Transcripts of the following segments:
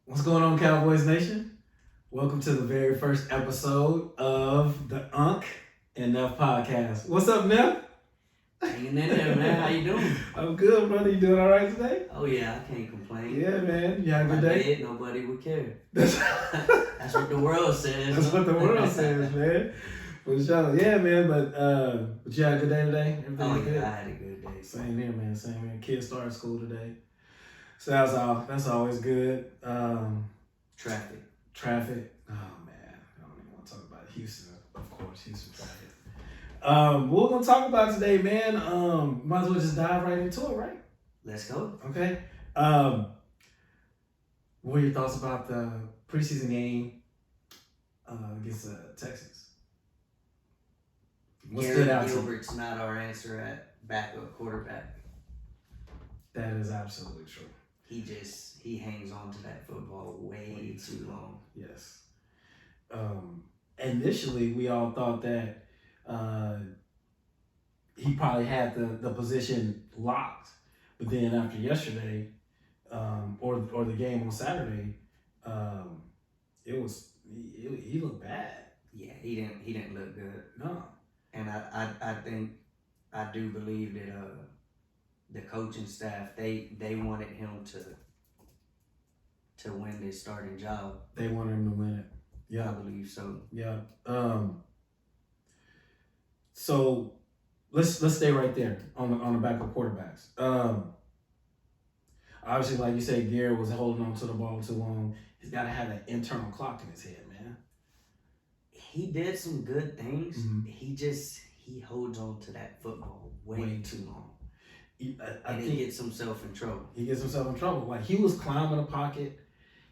What's going on, Cowboys Nation? Welcome to the very first episode of the Unk and Neff podcast. What's up, Neff? Hanging in there, man. How you doing? I'm good, brother. You doing all right today? Oh yeah, I can't complain. Yeah, man. You had a good If I day? did, nobody would care. That's what the world says. That's what the world says, man. For sure. Yeah, man. But you had a good day today? Everything Oh good? yeah, I had a good day. Same here, man. Same here. Kids started school today. So that's always good. Traffic. Oh man, I don't even want to talk about Houston. Of course, Houston traffic. What we're gonna talk about today, man. Might as well just dive right into it, right? Let's go. Okay. What are your thoughts about the preseason game against the Texans? What stood out to you? Gilbert's not our answer at backup quarterback. That is absolutely true. He hangs on to that football way too long. Yes. Initially, we all thought that he probably had the position locked, but then after yesterday, or the game on Saturday, he looked bad. Yeah, he didn't look good. No. And I do believe that the coaching staff they wanted him to win this starting job. They wanted him to win it. Yeah, I believe so. Yeah. So let's stay right there on the backup quarterbacks. Obviously, like you said, Garrett was holding on to the ball too long. He's got to have that internal clock in his head, man. He did some good things. Mm-hmm. He holds on to that football way too long. I think he gets himself in trouble. He gets himself in trouble. Like, he was climbing the pocket.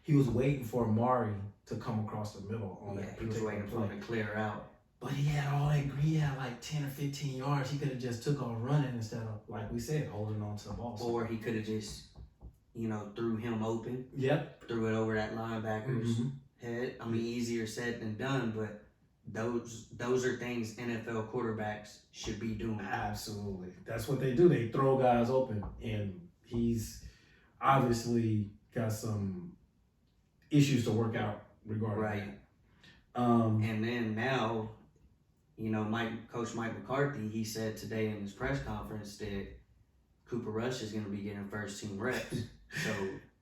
He was waiting for Amari to come across the middle on that. He was waiting for him to clear out. But he had like 10 or 15 yards. He could have just took off running instead of, like we said, holding on to the ball. Or he could have just, threw him open. Yep. Threw it over that linebacker's head. I mean, easier said than done, but those are things NFL quarterbacks should be doing. Absolutely. That's what they do. They throw guys open. And he's obviously got some issues to work out regarding right. that. And then now, Coach Mike McCarthy, he said today in his press conference that Cooper Rush is going to be getting first team reps. So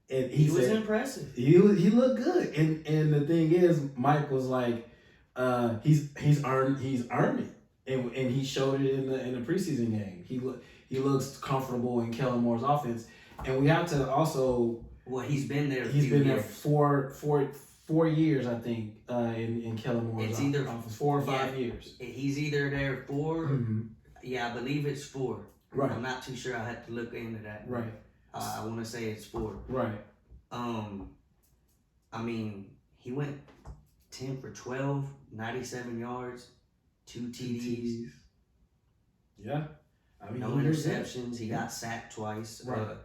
and he was impressive. He looked good. And the thing is, Mike was like, he's earned it. And he showed it in the preseason game. He looks comfortable in Kellen Moore's offense. And we have to also. Well, he's been there. He's been there 4 years, I think, in Kellen Moore's it's either office. 4 or 5 years. He's either there 4. Mm-hmm. Yeah, I believe it's 4. Right. I'm not too sure. I had to look into that. Right. I want to say it's 4. Right. I mean, he went 10 for 12, 97 yards, 2 TDs. Yeah. I mean, no interceptions. He got sacked twice. Right.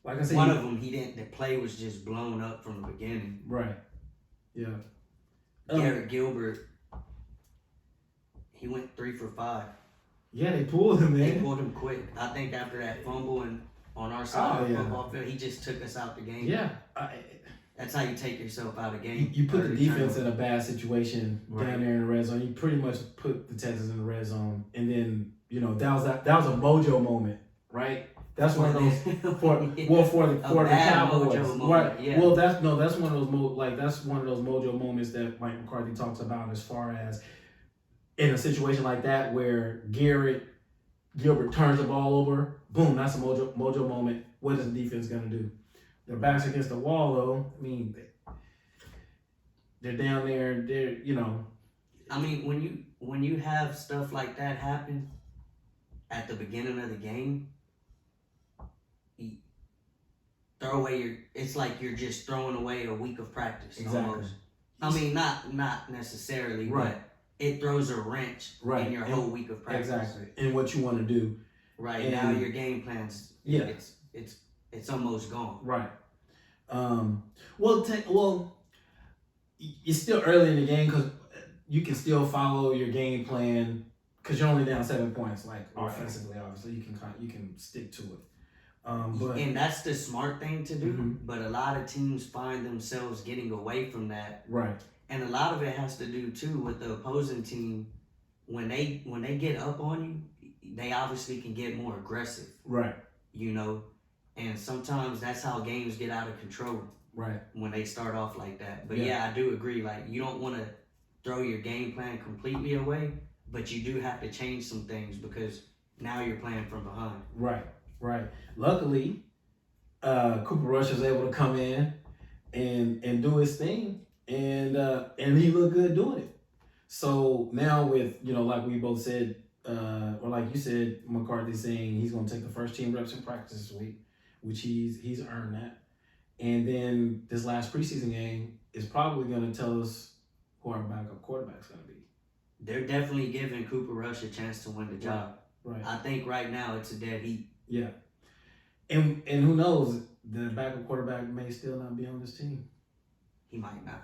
Like I said, one of them, he didn't. The play was just blown up from the beginning. Right. Yeah. Garrett Gilbert, he went 3 for 5. Yeah, they pulled him, man. They pulled him quick. I think after that fumble and on our side of the football field, he just took us out the game. Yeah. That's how you take yourself out of the game. You put the defense in a bad situation down there in the red zone. You pretty much put the Texans in the red zone, and then that was a mojo moment, right? That's one of those for the Cowboys, right? Yeah. Well, that's one of those that's one of those mojo moments that Mike McCarthy talks about, as far as in a situation like that where Gilbert turns the ball over, boom, that's a mojo moment. What is the defense gonna do? Their backs against the wall, though. I mean, they're down there. I mean, when you have stuff like that happen at the beginning of the game, it's like you're just throwing away a week of practice. Exactly. Almost. I mean, not necessarily, right. But it throws a wrench right. in your whole week of practice. Exactly. And what you want to do. Right. And now your game plans. Yeah. It's almost gone. Right. Well, it's still early in the game because you can still follow your game plan because you're only down 7 points. Like offensively, obviously, you can stick to it. And that's the smart thing to do. Mhm. But a lot of teams find themselves getting away from that. Right. And a lot of it has to do too with the opposing team. When they get up on you, they obviously can get more aggressive. Right. You know, and sometimes that's how games get out of control. Right. When they start off like that. But yeah, I do agree. Like, you don't want to throw your game plan completely away, but you do have to change some things because now you're playing from behind. Right. Right. Luckily, Cooper Rush was able to come in and do his thing, and he looked good doing it. So now with, like we both said, or like you said, McCarthy saying he's going to take the first team reps in practice this week, which he's earned that. And then this last preseason game is probably going to tell us who our backup quarterback's going to be. They're definitely giving Cooper Rush a chance to win the job. Right. I think right now it's a dead heat. Yeah. And who knows, the backup quarterback may still not be on this team. He might not.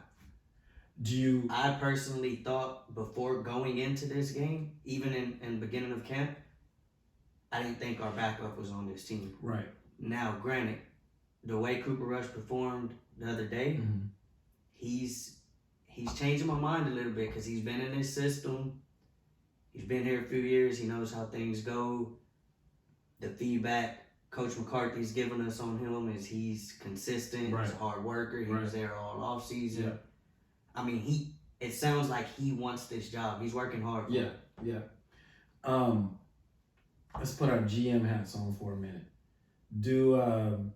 I personally thought before going into this game, even in the beginning of camp, I didn't think our backup was on this team. Right. Now, granted, the way Cooper Rush performed the other day, mm-hmm. he's changing my mind a little bit because he's been in this system. He's been here a few years. He knows how things go. The feedback Coach McCarthy's given us on him is he's consistent. Right. He's a hard worker. He was there all off season. Yeah. I mean, it sounds like he wants this job. He's working hard for it. Yeah. Let's put our GM hats on for a minute. Do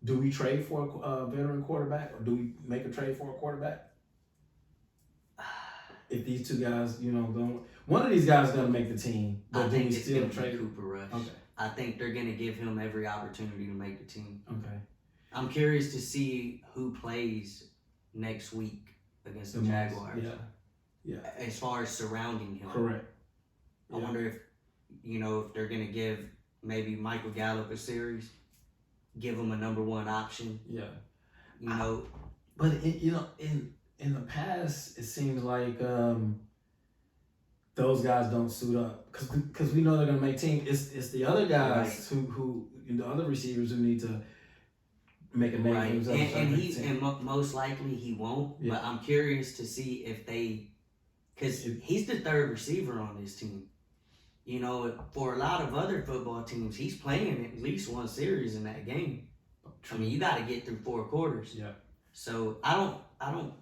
we trade for a veteran quarterback, or do we make a trade for a quarterback? If these two guys, don't, one of these guys is going to make the team, but do we still trade Cooper Rush? Okay. I think they're going to give him every opportunity to make the team. Okay. I'm curious to see who plays next week against the Jaguars. Yeah. As far as surrounding him. Correct. I wonder if they're going to give maybe Michael Gallup a series, give him a number one option. Yeah. But in the past, it seems like those guys don't suit up because we know they're gonna make team. It's the other guys who the other receivers who need to make a name for themselves. And most likely he won't. Yeah. But I'm curious to see if because he's the third receiver on this team. For a lot of other football teams, he's playing at least one series in that game. I mean, you got to get through 4 quarters. Yeah. So I don't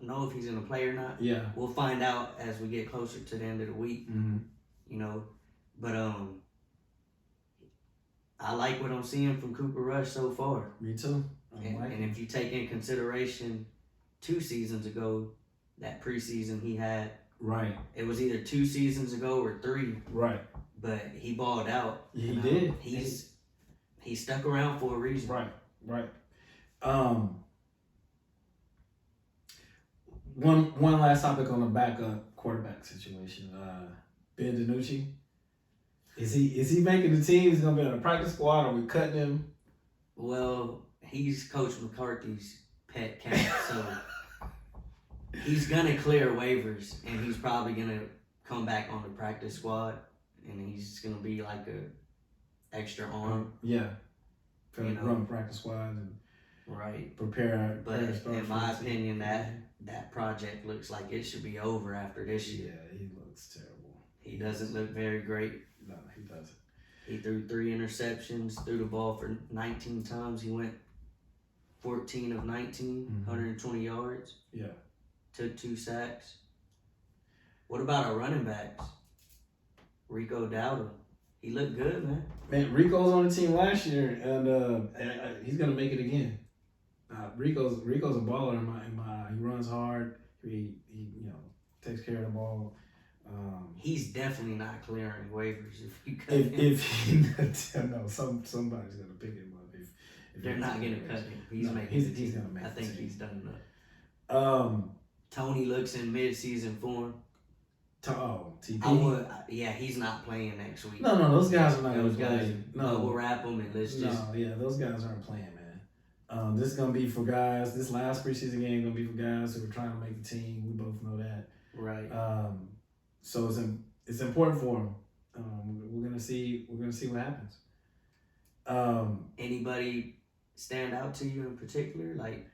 know if he's gonna play or not. Yeah. We'll find out as we get closer to the end of the week. Mm-hmm. But I like what I'm seeing from Cooper Rush so far. Me too. And if you take in consideration 2 seasons ago, that preseason he had. Right. It was either 2 seasons ago or 3. Right. But he balled out. He did. He stuck around for a reason. Right. One last topic on the backup quarterback situation. Ben DiNucci. Is he making the team? Is he gonna be on the practice squad? Are we cutting him? Well, he's Coach McCarthy's pet cat, so he's gonna clear waivers, and he's probably gonna come back on the practice squad, and he's gonna be like a extra arm. Yeah, for run practice squad and prepare. But in my opinion, that project looks like it should be over after this year. Yeah, he looks terrible. He doesn't look very great. No, he doesn't. He threw 3 interceptions, threw the ball for 19 times. He went 14 of 19, 120 yards. Yeah. Took 2 sacks. What about our running backs? Rico Dowdle. He looked good, man. Man, Rico's on the team last year, and he's gonna make it again. Rico's a baller in my eye. He runs hard. He takes care of the ball. He's definitely not clearing waivers if you cut him. No, somebody's gonna pick him up. If they're not gonna cut him, he's gonna make it. I think he's done enough. Tony looks in mid-season form. TP. He's not playing next week. No, those guys are not gonna play. No, we'll wrap them and let's just. No, yeah, those guys aren't playing, man. This is gonna be for guys. This last preseason game is gonna be for guys who are trying to make the team. We both know that. Right. So it's important for them. We're gonna see what happens. Anybody stand out to you in particular? Like,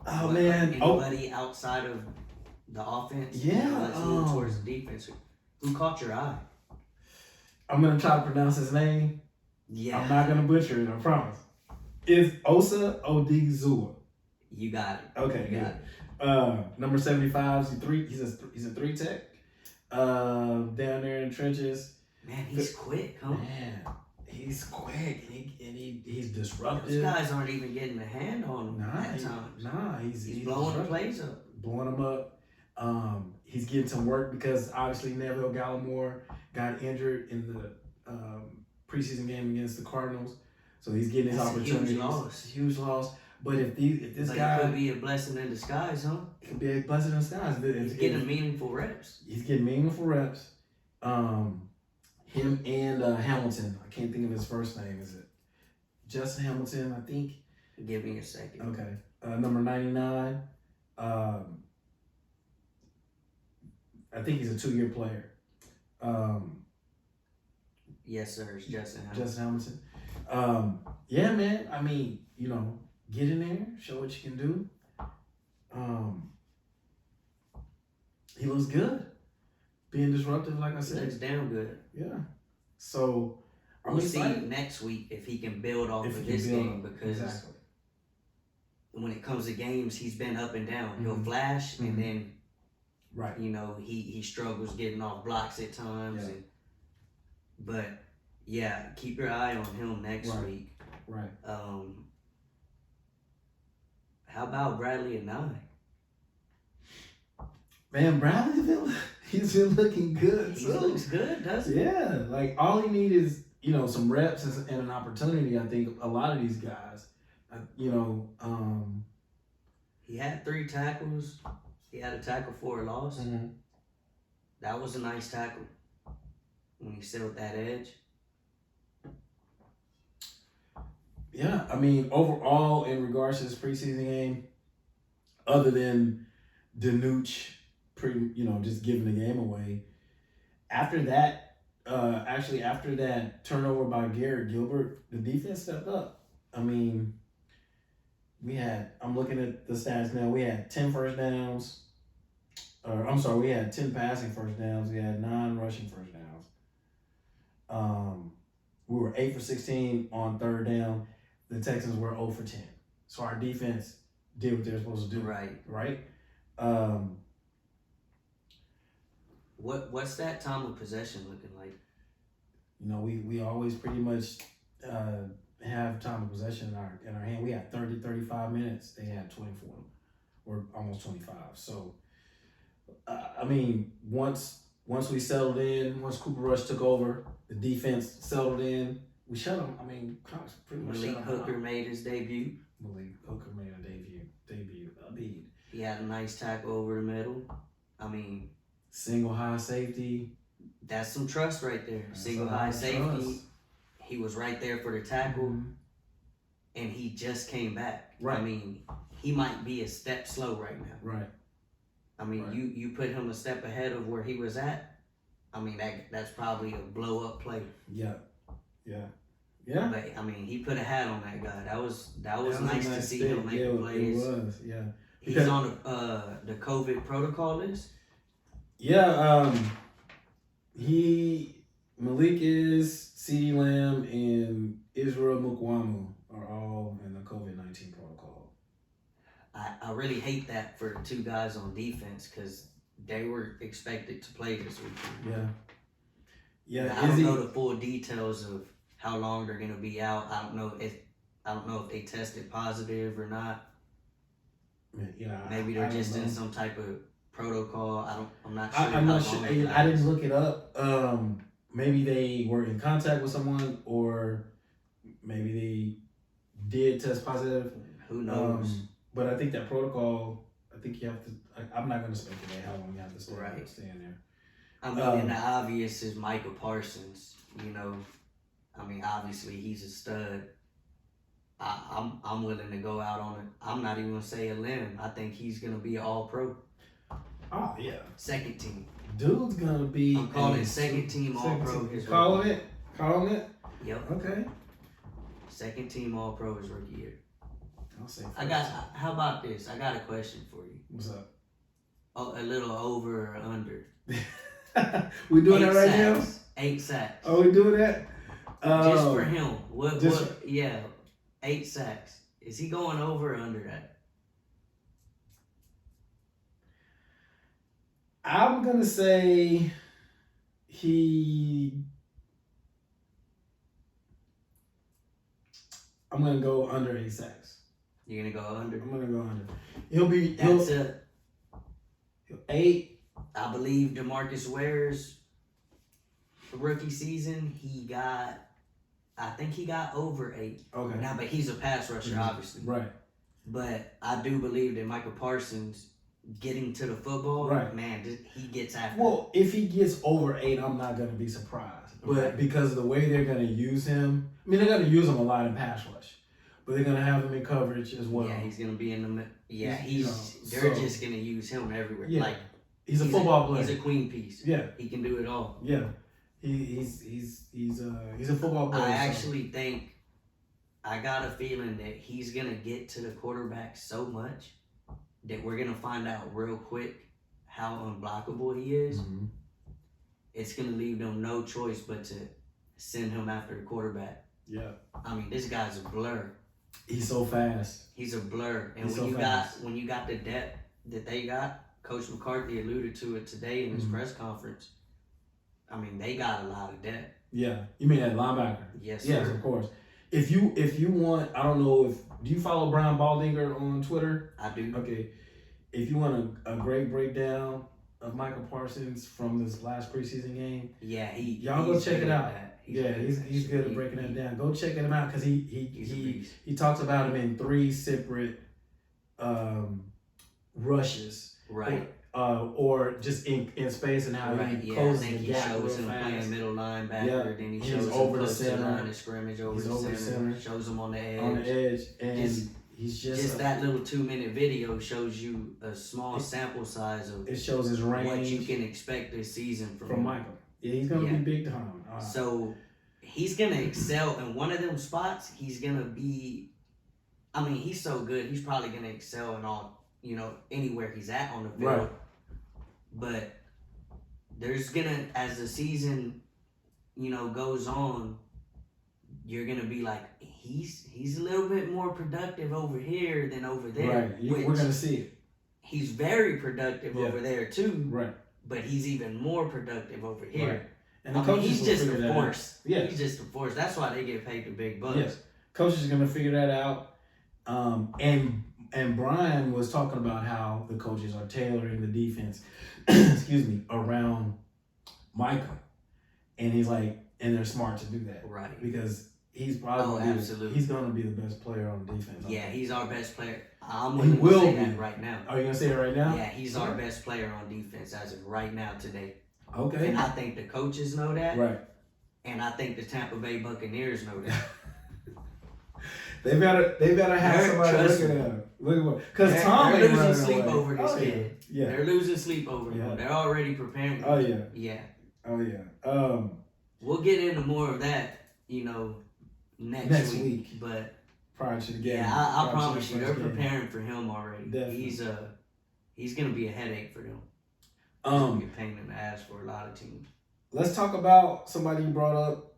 man, anybody outside of the offense? Yeah, Let's move towards the defense. Who caught your eye? I'm gonna try to pronounce his name. Yeah, I'm not gonna butcher it. I promise. It's Osa Odigizua. You got it. Okay, you good. got it. Number 75. He's a 3 tech. Down there in the trenches. Man, he's quick, huh? Man, he's quick and he's disruptive. Those guys aren't even getting a hand on him at times. He's blowing the plays up. Blowing them up. He's getting some work because obviously Neville Gallimore got injured in the preseason game against the Cardinals, so he's getting his opportunities. Huge loss. But if this guy could be a blessing in disguise, huh? It could be a blessing in disguise. He's getting meaningful reps. He's getting meaningful reps. Him and Hamilton. I can't think of his first name. Is it Justin Hamilton? I think. Give me a second. Okay. Number 99. I think he's a 2-year player. Yes, sir. It's Justin Hamilton. Justin Hamilton. Yeah, man. I mean, get in there, show what you can do. He looks good. Being disruptive, like I said. He looks damn good. Yeah. So, we'll see next week if he can build off of this game, because when it comes to games, he's been up and down. Mm-hmm. He'll flash and then he struggles getting off blocks at times. Yeah. But yeah, keep your eye on him next week. Right. How about Bradley and Nye? Man, Bradley, he's been looking good. He looks good, doesn't he? Yeah, like all he needs is some reps and an opportunity. I think a lot of these guys, he had 3 tackles. He had a tackle for a loss. Mm-hmm. That was a nice tackle when he sealed that edge. Yeah, I mean, overall, in regards to this preseason game, other than Danucci, just giving the game away, after that turnover by Garrett Gilbert, the defense stepped up. I mean, I'm looking at the stats now, we had 10 first downs. We had 10 passing first downs. We had 9 rushing first downs. We were 8 for 16 on third down. The Texans were 0 for 10. So our defense did what they're supposed to do. Right. What's that time of possession looking like? We always pretty much have time of possession in our hand. We had 30, 35 minutes. They had 24 or almost 25. So, I mean, once we settled in, once Cooper Rush took over, the defense settled in. We shut them. I mean, pretty much Malik Hooker made his debut. Malik Hooker made a debut. He had a nice tackle over the middle. I mean, single high safety. That's some trust right there. Single high safety. Trust. He was right there for the tackle, and he just came back. Right. I mean, he might be a step slow right now. Right. I mean, you put him a step ahead of where he was at. I mean, that's probably a blow up play. Yeah. But I mean, he put a hat on that guy. That was nice to see him making plays. It was, yeah. He's on the COVID protocol list. Yeah, Malik is, CeeDee Lamb, and Israel Mukwamu are all in the COVID-19 protocol. I really hate that for 2 guys on defense because they were expected to play this weekend. Yeah. I don't know the full details of how long they're gonna be out. I don't know if they tested positive or not. Yeah. Maybe they're just in some type of protocol. I'm not sure. I'm not sure. I didn't look it up. Maybe they were in contact with someone, or maybe they did test positive. Who knows? But I think that protocol. I think you have to. I'm not going to speculate how long you have to stay in there. I mean, and the obvious is Micah Parsons. I mean, obviously he's a stud. I'm willing to go out on it. I'm not even gonna say a limb. I think he's gonna be an All-Pro. Oh yeah. Second team. Dude's gonna be. I'm calling second team All-Pro. Calling it. Yep. Okay. Second team All Pro his rookie year. I'll say. How about this? I got a question for you. What's up? Oh, a little over or under. We doing that right now? 8 sacks. Are we doing that? Just for him. What? Yeah, 8 sacks. Is he going over or under that? I'm gonna say I'm gonna go under 8 sacks. You're gonna go under. I'm gonna go under. He'll 8. I believe DeMarcus Ware's rookie season, I think he got over 8. Okay. Now, but he's a pass rusher, obviously. Right. But I do believe that Michael Parsons getting to the football, right. Man, he gets after. Well, if he gets over 8, I'm not gonna be surprised. But because of the way they're gonna use him, I mean, they're gonna use him a lot in pass rush, but they're gonna have him in coverage as well. Yeah, he's gonna be in the. Yeah, they're just gonna use him everywhere. Yeah. Like he's a football player. He's a queen piece. Yeah, he can do it all. Yeah, he's a football player. I actually think I got a feeling that he's gonna get to the quarterback so much that we're gonna find out real quick how unblockable he is. Mm-hmm. It's gonna leave them no choice but to send him after the quarterback. Yeah. I mean, this guy's a blur. He's so fast. He's a blur. And when you got the depth that they got, Coach McCarthy alluded to it today in his press conference. I mean, they got a lot of depth. Yeah. You mean that linebacker? Yes, yes, sir. Of course. If you want, I don't know do you follow Brian Baldinger on Twitter? I do. Okay. If you want a great breakdown of Michael Parsons from this last preseason game, yeah, y'all go check it out. He's good at breaking that down. Go check him out because he talks about him in 3 separate rushes, right? Or just in space and how he closes the gap. He shows him playing middle linebacker, then he shows him over the center, line of scrimmage over the center, shows him on the edge. And he's just that little 2-minute video shows you a small sample size of it shows his range, what you can expect this season from Michael. Yeah, he's gonna be big time. So he's gonna excel in one of them spots. He's gonna be. I mean, he's so good. He's probably gonna excel in all anywhere he's at on the field. Right. But there's gonna, as the season, goes on, you're gonna be like, he's a little bit more productive over here than over there. Right. We're gonna see it. He's very productive over there too. Right. But he's even more productive over here. Right. And the coaches he's just a force. Yeah. He's just a force. That's why they get paid the big bucks. Yes. Coaches are gonna figure that out. And Brian was talking about how the coaches are tailoring the defense, around Micah. And he's like, and they're smart to do that. Right. Because he's probably he's gonna be the best player on defense. Yeah, he's our best player. I'm willing to say that right now. Are you gonna say it right now? Yeah, he's our best player on defense as of right now today. Okay. And I think the coaches know that. Right. And I think the Tampa Bay Buccaneers know that. They better have somebody looking at him. Because Tom they're ain't losing running sleep away. over this kid. Yeah. They're losing sleep over him. They're already preparing. Oh yeah. Yeah. Oh yeah. We'll get into more of that, next week. But prior to the game. Yeah, I promise you, they're preparing for him already. Definitely. He's gonna be a headache for them. He's gonna be a pain in the ass for a lot of teams. Let's talk about somebody you brought up,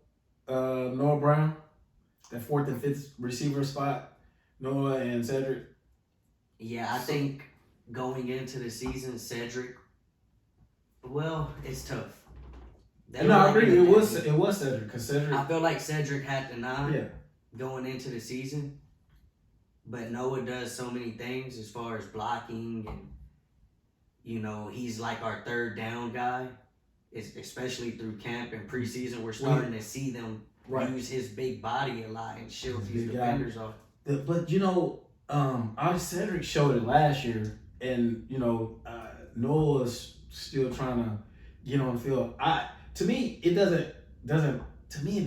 Noah Brown, that 4th and 5th receiver spot, Noah and Cedric. Yeah, I think going into the season, Cedric. Well, it's tough. No, I agree. It was Cedric because Cedric. I feel like Cedric had the 9. Yeah. Going into the season, but Noah does so many things as far as blocking and he's like our 3rd down guy, especially through camp and preseason. We're starting to see them use his big body a lot and shield these defenders off. But Cedric showed it last year, and Noah's still trying to get on the field. To me, it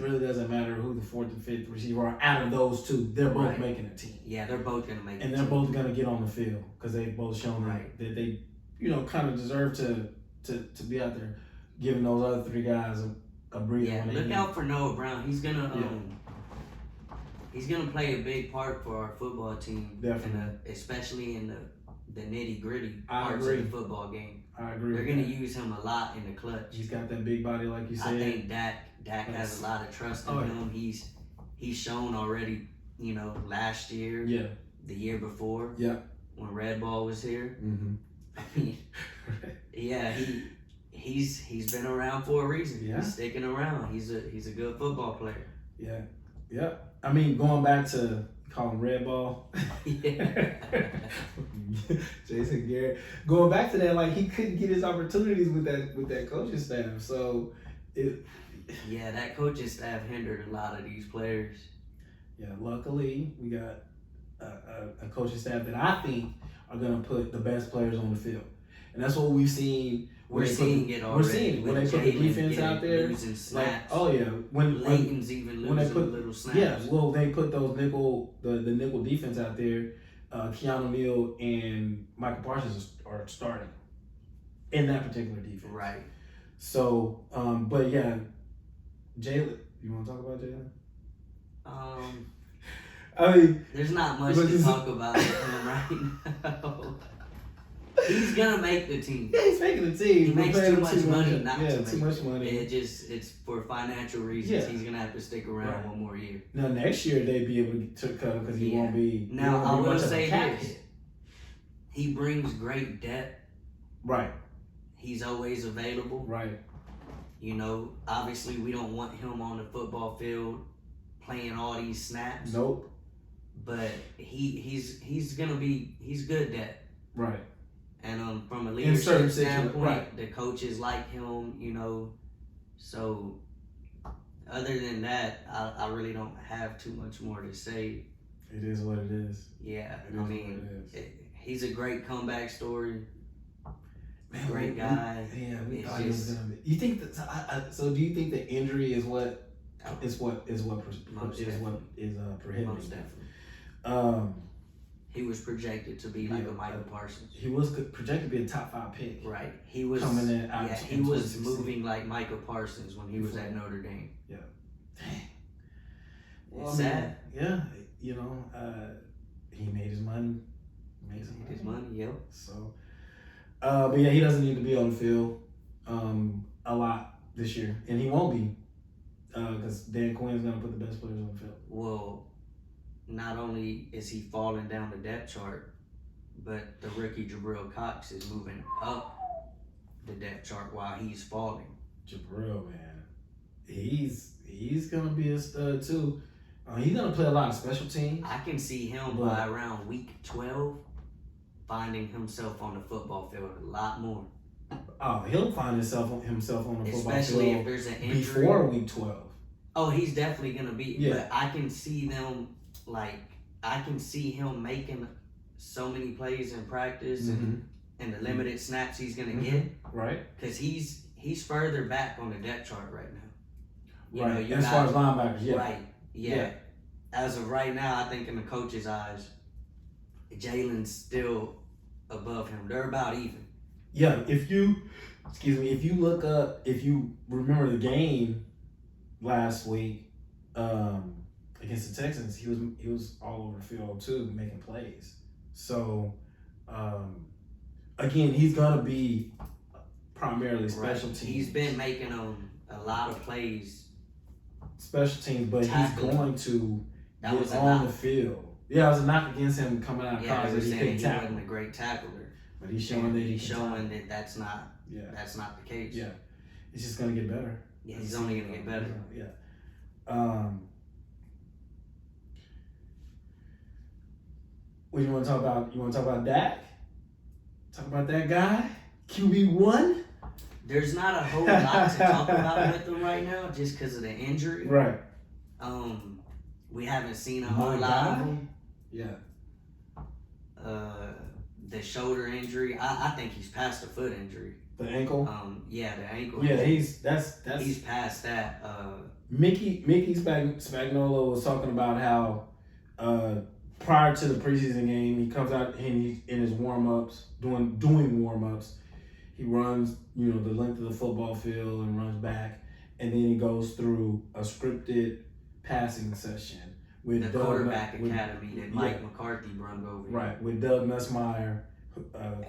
really doesn't matter who the 4th and 5th receiver are out of those 2. They're both making a team. Yeah, they're both going to make it. And they're both going to get on the field because they've both shown that they, kind of deserve to be out there, giving those other 3 guys a breather. Yeah, look out for Noah Brown. He's going to He's gonna play a big part for our football team, Definitely. especially in the nitty gritty I parts agree. of the football game. I agree. They're gonna use him a lot in the clutch. He's got that big body, like you said. I think Dak has a lot of trust in him. He's shown already, you know, last year, Yeah. the year before, Yeah. when Red Ball was here. Mm-hmm. I mean, yeah, he's been around for a reason. Yeah. He's sticking around. He's a good football player. Yeah. Yeah. I mean, going back to call him Red Ball. Yeah. Jason Garrett. Going back to that, like he couldn't get his opportunities with that coaching staff. So yeah, that coaching staff hindered a lot of these players. Yeah, luckily we got a coaching staff that I think are gonna put the best players on the field. And that's what we've seen. We're seeing it already. We're seeing it when they put the defense out there. Losing snaps. Like, oh yeah, when Layton's even losing when they put, little snaps. Yeah, well they put those the nickel defense out there. Keanu Neal and Michael Parsons are starting in that particular defense. Right. So, but yeah, Jalen. You want to talk about Jalen? I mean, there's not much to talk about with him right now. He's gonna make the team. Yeah, he's making the team. He makes too much money not to too much money. It's for financial reasons. Yeah. He's gonna have to stick around one more year. Now next year they'd be able to cut him because he won't be. Now I will say this: he brings great depth. Right. He's always available. Right. You know, obviously we don't want him on the football field playing all these snaps. Nope. But he's good depth. Right. And from a leadership standpoint, the coaches like him, you know. So, other than that, I really don't have too much more to say. It is what it is. Yeah, he's a great comeback story. Man, great guy. We thought he was gonna be. You think that? So, do you think the injury is what prohibiting? Most definitely. He was projected to be like a Michael Parsons. He was projected to be a top 5 pick. Right. He was coming in. He was moving like Michael Parsons when he was at Notre Dame. Yeah. Dang. Well, it's sad. Yeah. You know, he made his money. His money. Yep. So, but yeah, he doesn't need to be on the field a lot this year, and he won't be because Dan Quinn's gonna put the best players on the field. Well. Not only is he falling down the depth chart, but the rookie Jabril Cox is moving up the depth chart while he's falling. Jabril, man, he's gonna be a stud too. He's gonna play a lot of special teams. I can see him by around week 12 finding himself on the football field a lot more. Oh, he'll find himself on the football field, especially if there's an injury before week 12. Oh, he's definitely gonna be. Yeah. But I can see them. I can see him making so many plays in practice and the limited snaps he's gonna get. Right. Because he's further back on the depth chart right now. Right. As far as linebackers, yeah. Right. Yeah. As of right now, I think in the coach's eyes, Jalen's still above him. They're about even. Yeah. If you look up, if you remember the game last week, against the Texans, he was all over the field too, making plays. So, again, he's gonna be primarily special teams. He's been making a lot of plays, special teams, but he's going to get on the field. Yeah, it was a knock against him coming out of college. He wasn't a great tackler, but he's showing that that's not the case. Yeah, it's just gonna get better. Yeah, he's only gonna get better. Yeah. What do you want to talk about? You want to talk about Dak? Talk about that guy? QB1? There's not a whole lot to talk about with him right now just because of the injury. Right. We haven't seen a whole lot of him. Yeah. The shoulder injury, I think he's past the foot injury. The ankle? The ankle. Yeah, injury. He's past that. Mickey Spagnuolo was talking about how prior to the preseason game, he comes out and he's in his warm-ups, doing warm-ups. He runs, the length of the football field and runs back, and then he goes through a scripted passing session with the Doug, quarterback academy that Mike McCarthy brung over. Right, with Doug Nussmeier,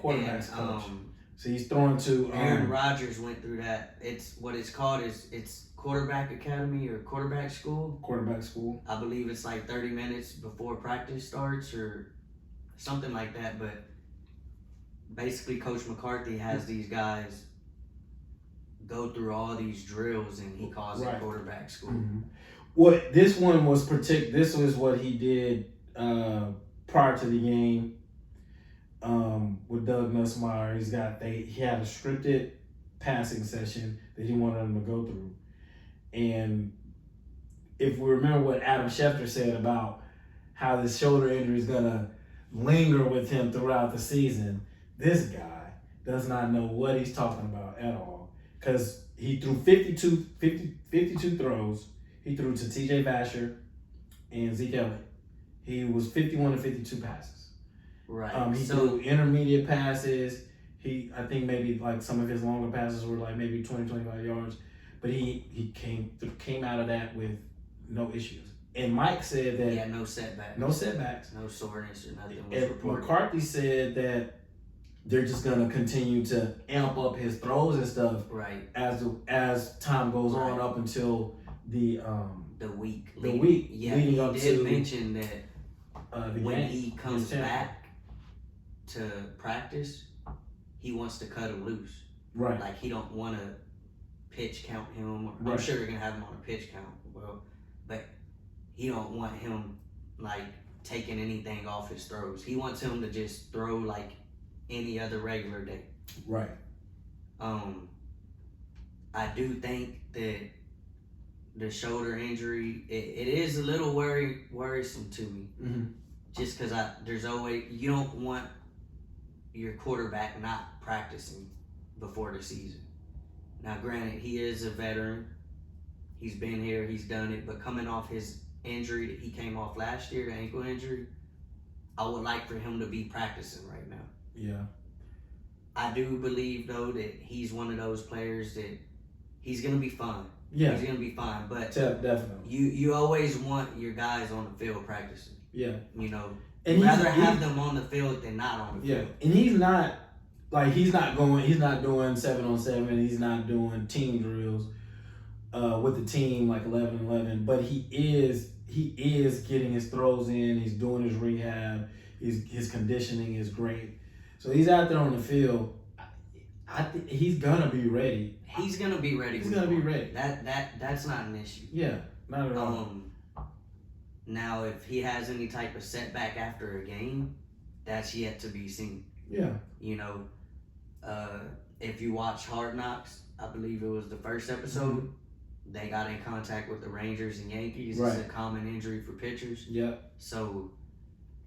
quarterbacks coach. And, so he's throwing to Aaron Rodgers went through that. It's what it's called is it's quarterback academy or quarterback school. Quarterback school. I believe it's like 30 minutes before practice starts or something like that. But basically, Coach McCarthy has these guys go through all these drills, and he calls it quarterback school. Mm-hmm. What this one was This was what he did prior to the game. With Doug Nussmeier, he had a scripted passing session that he wanted them to go through. And if we remember what Adam Schefter said about how this shoulder injury is gonna linger with him throughout the season, this guy does not know what he's talking about at all. Because he threw 52 throws. He threw to TJ Vasher and Zeke Elliott. He was 51 to 52 passes. Right. He threw intermediate passes. I think maybe like some of his longer passes were like maybe 20, 25 yards. But he came out of that with no issues. And Mike said that... Yeah, no setbacks. No setbacks. No soreness or nothing was and reported. McCarthy said that they're just going to continue to amp up his throws and stuff as time goes on up until the week. Yeah, leading up to... He did mention that when he comes back to practice, he wants to cut him loose. Right. Like, he don't want to pitch count him. I'm sure they're going to have him on a pitch count. But he don't want him, like, taking anything off his throws. He wants him to just throw like any other regular day. Right. I do think that the shoulder injury, it is a little worrisome to me. Mm-hmm. Just because there's always, you don't want your quarterback not practicing before the season. Now, granted, he is a veteran. He's been here, he's done it, but coming off his injury that he came off last year, the ankle injury, I would like for him to be practicing right now. Yeah. I do believe, though, that he's one of those players that he's going to be fine. Yeah. He's going to be fine, but definitely. You always want your guys on the field practicing. Yeah. You know, and rather have them on the field than not on the field. And he's not doing 7-on-7, he's not doing team drills with the team like 11-11, but he is getting his throws in, he's doing his rehab, his conditioning is great. So he's out there on the field. I think he's gonna be ready. He's gonna be ready. He's gonna be ready. That's not an issue. Yeah, not at all. Now, if he has any type of setback after a game, that's yet to be seen. Yeah. You know, if you watch Hard Knocks, I believe it was the first episode, mm-hmm. They got in contact with the Rangers and Yankees. Right. It's a common injury for pitchers. Yep. So,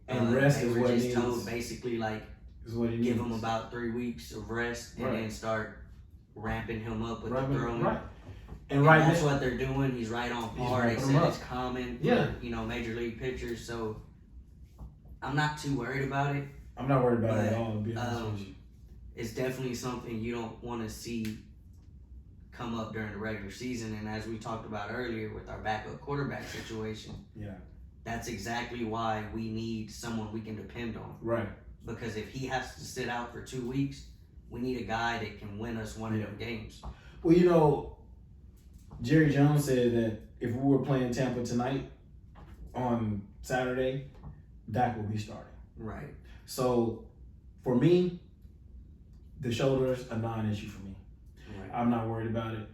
and rest is what he needs. Told basically like give him about 3 weeks of rest and then start ramping him up with the throwing. Right. And that's what they're doing. He's right on par. They said it's common for, major league pitchers. So I'm not too worried about it. I'm not worried about it at all, to be honest with you. It's definitely something you don't want to see come up during the regular season. And as we talked about earlier with our backup quarterback situation, that's exactly why we need someone we can depend on. Right. Because if he has to sit out for 2 weeks, we need a guy that can win us one of them games. Well, Jerry Jones said that if we were playing Tampa tonight on Saturday, Dak will be starting. Right. So, for me, the shoulder is a non-issue for me. Right. I'm not worried about it.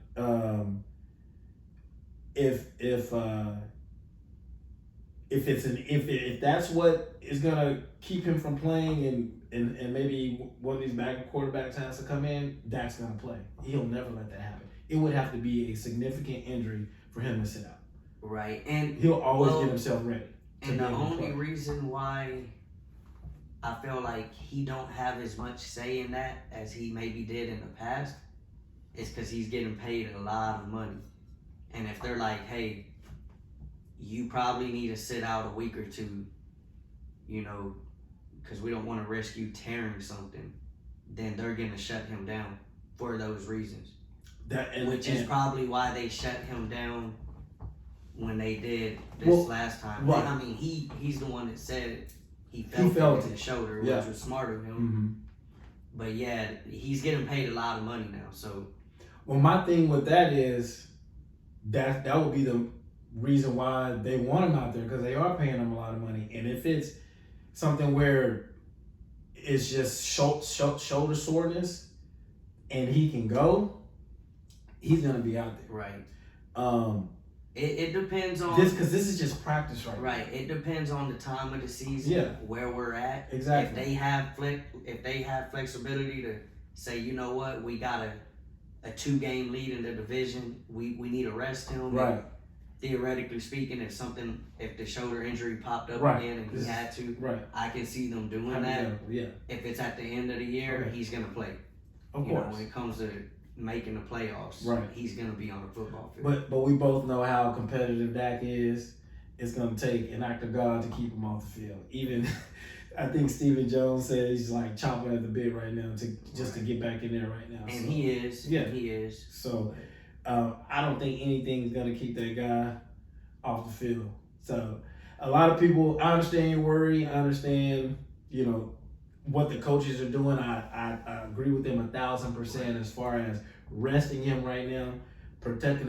If that's what is gonna keep him from playing, and maybe one of these backup quarterbacks has to come in, Dak's gonna play. He'll never let that happen. It would have to be a significant injury for him to sit out. Right, and he'll always get himself ready. And the only reason why I feel like he don't have as much say in that as he maybe did in the past is because he's getting paid a lot of money. And if they're like, hey, you probably need to sit out a week or two, because we don't want to risk you tearing something, then they're going to shut him down for those reasons. Which is probably why they shut him down when they did this last time. Right. And, I mean, he's the one that said he felt it in his shoulder, which was smart of him. Mm-hmm. But yeah, he's getting paid a lot of money now. So, well, my thing with that is that would be the reason why they want him out there, because they are paying him a lot of money. And if it's something where it's just shoulder soreness and he can go, he's gonna be out there. Right. It depends on this, because this is just practice right. It depends on the time of the season, where we're at. Exactly. If they have flexibility to say, you know what, we got a 2-game lead in the division, we need to rest him. Right. Theoretically speaking, if the shoulder injury popped up again and he had to, I can see them doing that. Yeah. If it's at the end of the year, he's gonna play. Of course. When it comes to making the playoffs, he's gonna be on the football field. But we both know how competitive Dak is. It's gonna take an act of God to keep him off the field. Even I think Stephen Jones said he's like chomping at the bit right now to get back in there right now. And so, he is. Yeah. He is. So I don't think anything's gonna keep that guy off the field. So a lot of people, I understand your worry. I understand, what the coaches are doing. I agree with them 1,000% as far as resting him right now, protecting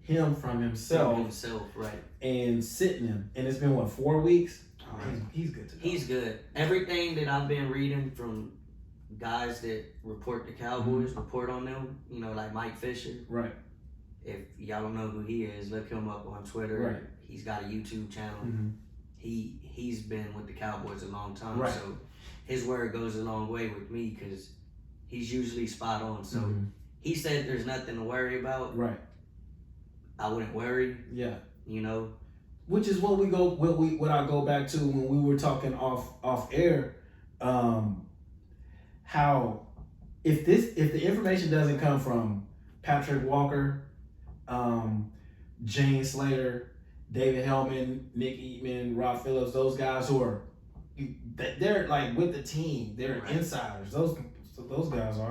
him from himself, right, and sitting him. And it's been 4 weeks. He's good to go. He's good. Everything that I've been reading from guys that report the Cowboys, report on them, like Mike Fisher. Right. If y'all don't know who he is, look him up on Twitter. Right. He's got a YouTube channel. Mm-hmm. He's been with the Cowboys a long time, right. So his word goes a long way with me because he's usually spot on. So he said there's nothing to worry about. Right. I wouldn't worry. Yeah. Which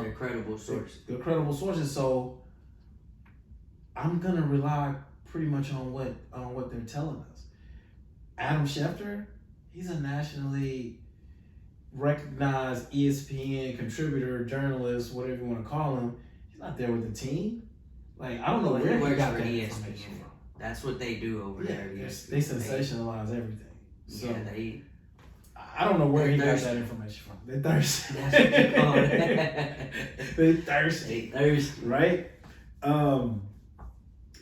They're credible sources. They're credible sources. So I'm gonna rely pretty much on what they're telling us. Adam Schefter, he's a nationally recognized ESPN contributor, journalist, whatever you want to call him. He's not there with the team. Like, I don't know where he got that information from. That's what they do over there. They sensationalize everything. So yeah, I don't know where he got that information from. They're thirsty. That's what they call it. They're thirsty. They thirsty. Right?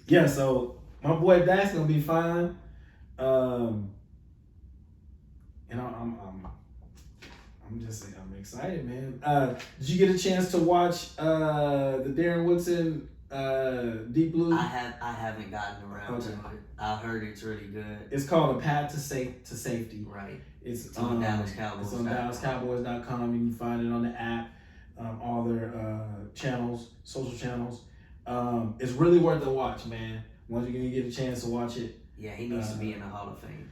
Yeah, so my boy Dak's gonna be fine. And I'm excited, man. Did you get a chance to watch the Darren Woodson Deep Blue? I haven't gotten around to it. I heard it's really good. It's called A Path to Safety. Right. It's on Dallas Cowboys. It's on DallasCowboys.com. You can find it on the app, all their channels, social channels. It's really worth a watch, man. Once you're gonna get a chance to watch it. Yeah, he needs to be in the Hall of Fame.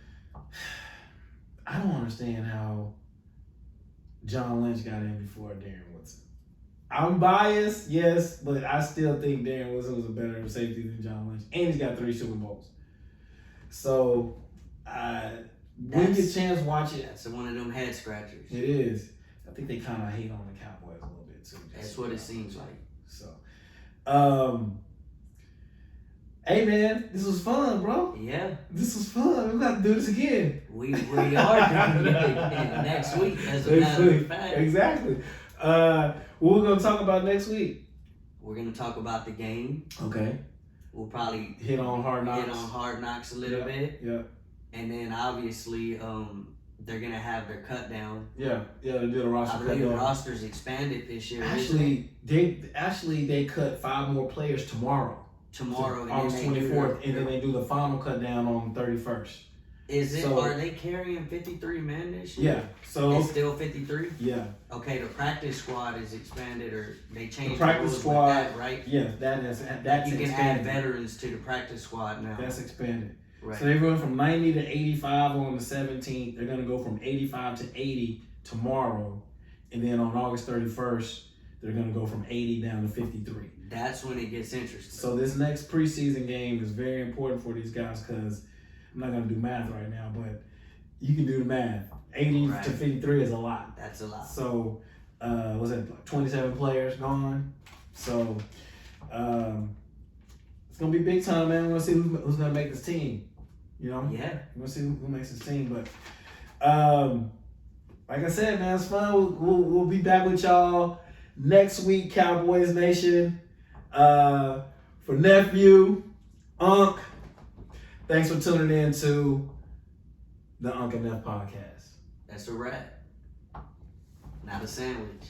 I don't understand how John Lynch got in before Darren Woodson. I'm biased, yes, but I still think Darren Woodson was a better safety than John Lynch. And he's got 3 Super Bowls. So, when you get a chance, watch it. That's one of them head scratchers. It is. I think they kind of hate on the Cowboys a little bit, too. That's what it seems like. So, hey, man, this was fun, bro. Yeah. This was fun. We're about to do this again. We are doing it next week, as a matter of fact. Exactly. What we're going to talk about next week? We're going to talk about the game. Okay. We'll probably hit on Hard Knocks a little bit. Yeah. And then, obviously, they're going to have their cut down. Yeah, they do the roster cut down. I believe the roster's expanded this year. They cut 5 more players tomorrow. August 24th, and then they do the final cut down on the 31st. Are they carrying 53 men this year? Yeah. So it's still 53? Yeah. Okay, the practice squad is expanded, or they changed the practice squad, with that, right? Yeah, that's you can expanded. add veterans to the practice squad now. That's expanded. Right. So they're going from 90 to 85 on the 17th. They're going to go from 85 to 80 tomorrow. And then on August 31st, they're going to go from 80 down to 53. That's when it gets interesting. So this next preseason game is very important for these guys because I'm not going to do math right now, but you can do the math. 80 to 53 is a lot. That's a lot. So, was it like 27 players gone? So, it's going to be big time, man. We're going to see who's going to make this team. You know? Yeah. We're going to see who makes this team. But, like I said, man, it's fun. We'll be back with y'all next week, Cowboys Nation. For Nephew, Unc, thanks for tuning in to the Unc and Neff podcast. That's a wrap. Not a sandwich.